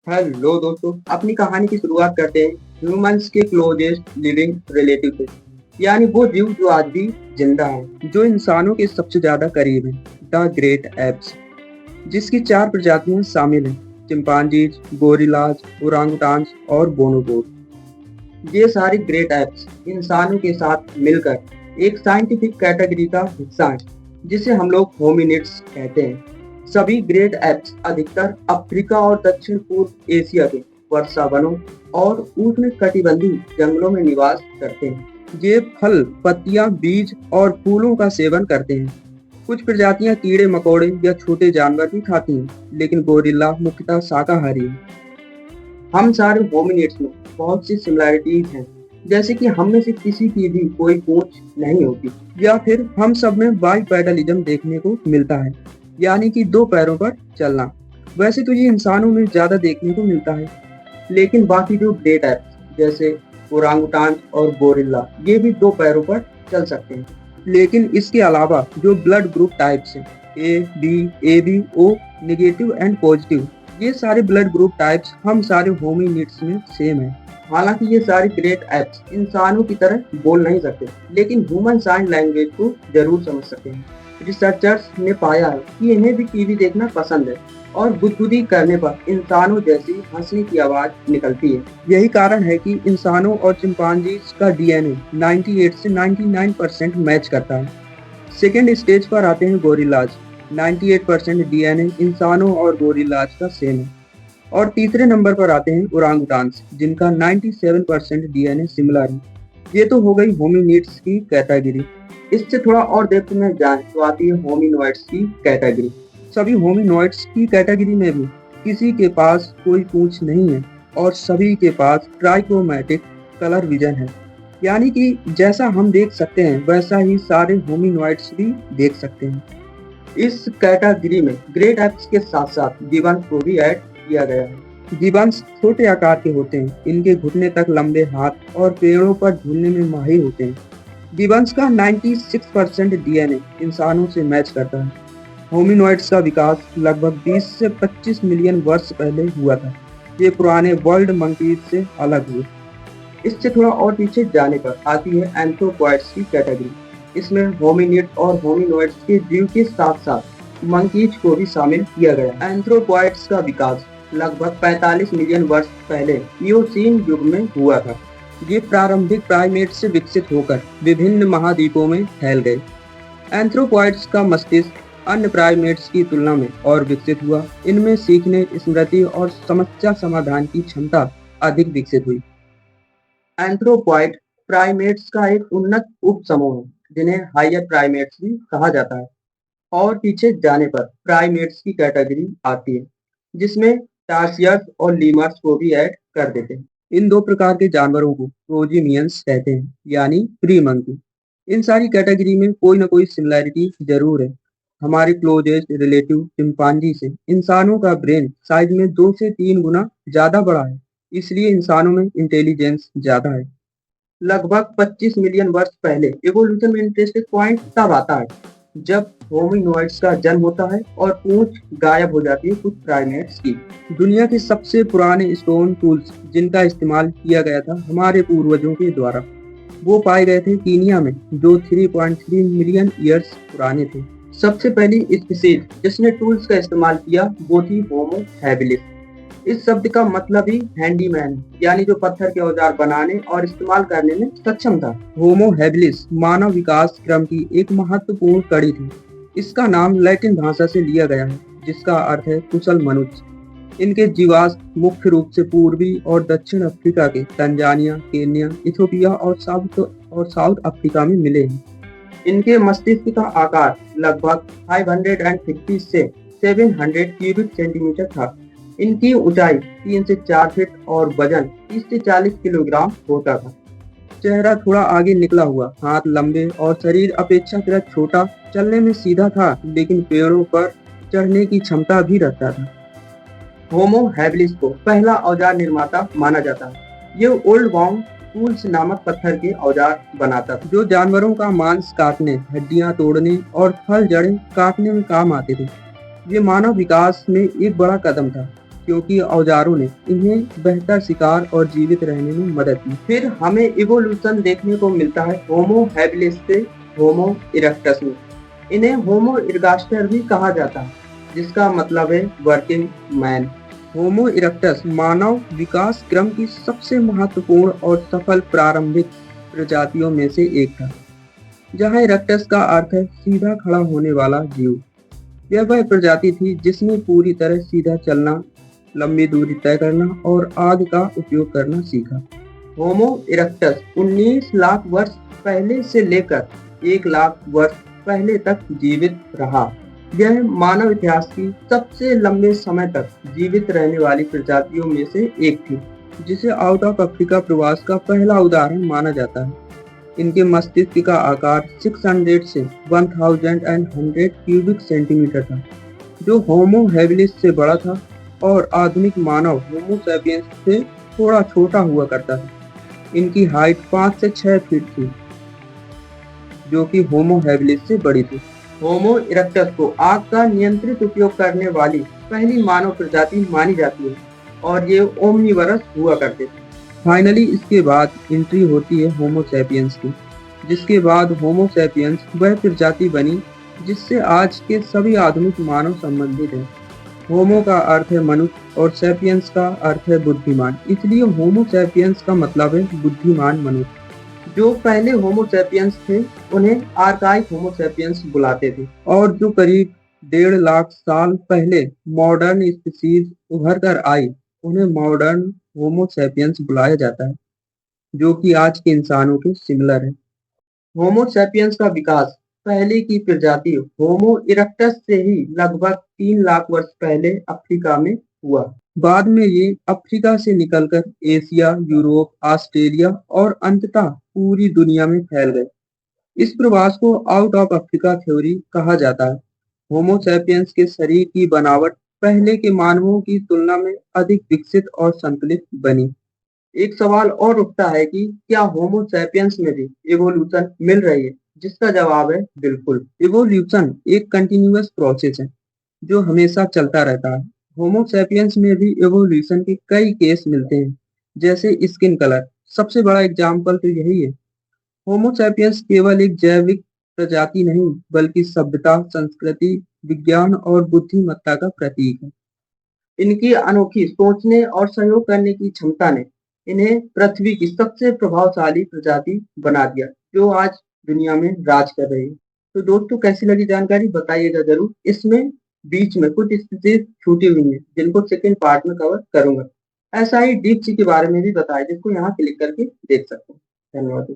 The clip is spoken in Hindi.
हेलो दोस्तों, अपनी कहानी की शुरुआत करते हैं ह्यूमंस के क्लोजेस्ट लिविंग रिलेटिव से, यानी वो जीव जो आज भी जिंदा है, जो इंसानों के सबसे ज्यादा करीब है, द ग्रेट एप्स, जिसकी 4 प्रजातियां शामिल हैं: चिंपांजीज, गोरिल्लाज, ओरांगुटान्स और बोनोबोस। ये सारी ग्रेट एप्स इंसानों के साथ मिलकर एक साइंटिफिक कैटेगरी का हिस्सा है, जिसे हम लोग होमिनिड्स कहते हैं। सभी ग्रेट एप्स अधिकतर अफ्रीका और दक्षिण पूर्व एशिया के वर्षा वनों और उष्णकटिबंधीय जंगलों में निवास करते हैं। ये फल, पत्तियां, बीज और फूलों का सेवन करते हैं। कुछ प्रजातियां कीड़े मकोड़े या छोटे जानवर भी खाती हैं, लेकिन गोरिल्ला मुख्यतः शाकाहारी है। हम सारे होमिनिड्स में बहुत सी सिमिलैरिटीज हैं, जैसे कि हम में से किसी की भी कोई पूंछ नहीं होती, या फिर हम सब में बाइपेडलिज्म देखने को मिलता है, यानी कि 2 पैरों पर चलना। वैसे तो ये इंसानों में ज्यादा देखने को मिलता है, लेकिन बाकी जो ग्रेट एप्स जैसे ओरांगुटान और गोरिल्ला, ये भी 2 पैरों पर चल सकते हैं। लेकिन इसके अलावा जो ब्लड ग्रुप टाइप्स हैं, A B O negative and positive, ये सारे ब्लड ग्रुप टाइप्स हम सारे होमिनिड्स में सेम है। हालांकि ये सारे ग्रेट एप्स इंसानों की तरह बोल नहीं सकते, लेकिन ह्यूमन साइन लैंग्वेज को जरूर समझ सकते हैं। रिसर्चर्स ने पाया है कि इन्हें भी टीवी देखना पसंद है और गुदगुदी करने पर इंसानों जैसी हंसने की आवाज निकलती है। यही कारण है कि इंसानों और चिंपांजीज का डीएनए 98 से 99% मैच करता है। सेकेंड स्टेज पर आते हैं गोरिल्लाज। 98% डीएनए इंसानों और गोरिल्लाज का सेम है। और तीसरे नंबर पर आते हैं ओरांगुटान्स, जिनका 97% डीएनए सिमिलर है। ये तो हो गई होमिनिड्स की कैटेगरी। इससे थोड़ा और डेप्थ में जाएं तो आती है होमिनॉइड्स की कैटेगरी। सभी होमिनॉइड्स की कैटेगरी में भी किसी के पास कोई पूंछ नहीं है और सभी के पास ट्राइक्रोमैटिक कलर विजन है, यानी कि जैसा हम देख सकते हैं वैसा ही सारे होमिनॉइड्स भी देख सकते हैं। इस कैटेगरी में ग्रेट एप्स के साथ साथ गिबन्स को भी ऐड किया गया है। गिबन्स छोटे आकार के होते हैं, इनके घुटने तक लंबे हाथ और पेड़ों पर झूलने में माहिर होते हैं। गिबन्स का 96% डीएनए इंसानों से मैच करता है। होमिनॉइड्स का विकास लगभग 20 से 25 मिलियन वर्ष पहले हुआ था। ये पुराने वर्ल्ड मंकीज से अलग हुए। इससे थोड़ा और पीछे जाने पर आती है एंथ्रोपॉइड्स की कैटेगरी। इसमें होमिनिड और होमिनॉइड्स के जीव के साथ साथ मंकीज को भी शामिल किया गया। एंथ्रोपॉइड्स का विकास लगभग 45 मिलियन वर्ष पहले मियोसीन युग में हुआ था। ये प्रारंभिक प्राइमेट से विकसित होकर विभिन्न महाद्वीपों में फैल गए। एंथ्रोपॉइड्स का मस्तिष्क अन्य प्राइमेट्स की तुलना में और विकसित हुआ। इनमें सीखने, स्मृति और समस्या समाधान की क्षमता अधिक विकसित हुई। एंथ्रोपॉइड प्राइमेट्स का एक उन्नत उपसमूह है, जिन्हें हायर प्राइमेट्स भी कहा जाता है। और पीछे जाने पर प्राइमेट्स की कैटेगरी आती है, जिसमें टार्सियस और लीमर्स को भी ऐड कर देते हैं। इन 2 प्रकार के जानवरों को प्रोजिमियंस कहते हैं, यानी प्री मंकी। इन सारी कैटेगरी में कोई ना कोई सिमिलैरिटी जरूर है। हमारे क्लोजेस्ट रिलेटिव चिंपांजी से इंसानों का ब्रेन साइज में 2 से 3 गुना ज्यादा बड़ा है, इसलिए इंसानों में इंटेलिजेंस ज्यादा है। लगभग 25 मिलियन वर्ष पहले इवोल्यूशन में इंटरेस्टिंग पॉइंट तब आता है जब होमिनॉइड्स का जन्म होता है और पूंछ गायब हो जाती है कुछ प्राइमेट्स की। दुनिया के सबसे पुराने स्टोन टूल्स जिनका इस्तेमाल किया गया था हमारे पूर्वजों के द्वारा, वो पाए गए थे कीनिया में, जो 3.3 मिलियन ईयर्स पुराने थे। सबसे पहली स्पीशीज जिसने टूल्स का इस्तेमाल किया वो थी होमो हैबिलिस। इस शब्द का मतलब ही हैंडीमैन, यानी जो पत्थर के औजार बनाने और इस्तेमाल करने में सक्षम था। होमो हैबिलिस मानव विकास क्रम की एक महत्वपूर्ण कड़ी थी। इसका नाम लैटिन भाषा से लिया गया है, जिसका अर्थ है कुशल मनुष्य। इनके जीवाश्म मुख्य रूप से पूर्वी और दक्षिण अफ्रीका के तंजानिया, केन्या, इथियोपिया और साउथ अफ्रीका में मिले हैं। इनके मस्तिष्क का आकार लगभग 550 से 700 क्यूबिक सेंटीमीटर था। इनकी ऊंचाई 3 से 4 फीट और वजन 30 से 40 किलोग्राम होता था। चेहरा थोड़ा आगे निकला हुआ, हाथ लंबे और शरीर अपेक्षाकृत छोटा। चलने में सीधा था, लेकिन पेड़ों पर चढ़ने की क्षमता भी रखता था। होमो हैबिलिस को पहला औजार निर्माता माना जाता है। ये ओल्ड वॉन्ग टूल्स नामक पत्थर के औजार बनाता था, जो जानवरों का मांस काटने, हड्डियां तोड़ने और फल जड़ें काटने में काम आते थे। ये मानव विकास में एक बड़ा कदम था। क्योंकि औजारों ने इन्हें बेहतर शिकार और जीवित रहने में मदद की। फिर हमें इवोल्यूशन देखने को मिलता है होमो हैबिलिस से होमो इरेक्टस में। इन्हें होमो इरगास्टर भी कहा जाता है, जिसका मतलब है वर्किंग मैन। होमो इरेक्टस मानव विकास क्रम की सबसे महत्वपूर्ण और सफल प्रारंभिक प्रजातियों में से एक था, जहां इरेक्टस का अर्थ है सीधा खड़ा होने वाला जीव। यह वह प्रजाति थी जिसने पूरी तरह सीधा चलना, लंबी दूरी तय करना और आग का उपयोग करना सीखा। होमो इरेक्टस 19 लाख वर्ष पहले से लेकर 1 लाख वर्ष पहले तक जीवित रहा। यह मानव इतिहास की सबसे लंबे समय तक जीवित रहने वाली प्रजातियों में से एक थी, जिसे आउट ऑफ अफ्रीका प्रवास का पहला उदाहरण माना जाता है। इनके मस्तिष्क का आकार 600 से 1100 क्यूबिक सेंटीमीटर था, जो होमो हैबिलिस से बड़ा था और आधुनिक मानव होमो सैपियंस से थोड़ा छोटा हुआ करता था। इनकी हाइट 5 से 6 फीट थी, जो कि होमो हैबिलिस से बड़ी थी। होमो इरेक्टस को आग का नियंत्रित उपयोग करने वाली पहली मानव प्रजाति मानी जाती है और ये ओमनिवरस हुआ करते थे। फाइनली इसके बाद एंट्री होती है होमो सैपियंस की, जिसके बाद होमो सैपियंस वह प्रजाति बनी जिससे आज के सभी आधुनिक मानव संबंधित हैं। होमो का अर्थ है मनुष्य और सैपियंस का अर्थ है बुद्धिमान, इसलिए होमो सैपियंस का मतलब है बुद्धिमान मनुष्य। जो पहले होमो सैपियंस थे उन्हें आर्काइक होमो सैपियंस बुलाते थे, और जो करीब 1.5 लाख साल पहले मॉडर्न स्पीशीज उभर कर आई उन्हें मॉडर्न होमो सैपियंस बुलाया जाता है, जो कि आज के इंसानों के सिमिलर है। होमो सैपियंस का विकास पहले की प्रजाति होमो इरेक्टस से ही लगभग 3 लाख वर्ष पहले अफ्रीका में हुआ। बाद में ये अफ्रीका से निकलकर एशिया, यूरोप, ऑस्ट्रेलिया और अंततः पूरी दुनिया में फैल गए। इस प्रवास को आउट ऑफ अफ्रीका थ्योरी कहा जाता है। होमो सैपियंस के शरीर की बनावट पहले के मानवों की तुलना में अधिक विकसित और संतुलित बनी। एक सवाल और उठता है कि क्या होमो सैपियंस में भी इवोल्यूशन मिल रही है, जिसका जवाब है बिल्कुल। इवोल्यूशन एक कंटिन्यूअस प्रोसेस है जो हमेशा चलता रहता है। होमो सैपियंस में भी इवोल्यूशन के कई केस मिलते हैं, जैसे स्किन कलर सबसे बड़ा एग्जाम्पल तो यही है। होमो सैपियंस केवल एक जैविक प्रजाति नहीं, बल्कि सभ्यता, संस्कृति, विज्ञान और बुद्धिमत्ता का प्रतीक है। इनकी अनोखी सोचने और सहयोग करने की क्षमता ने इन्हें पृथ्वी की सबसे प्रभावशाली प्रजाति बना दिया, जो आज दुनिया में राज कर रही है। तो दोस्तों, कैसी लगी जानकारी बताइएगा जरूर। इसमें बीच में कुछ स्पीशीज छूटी हुई हैं, जिनको सेकंड पार्ट में कवर करूंगा। ऐसा ही डीप सी के बारे में भी बताया, जिसको यहाँ क्लिक करके देख सकते हैं। धन्यवाद।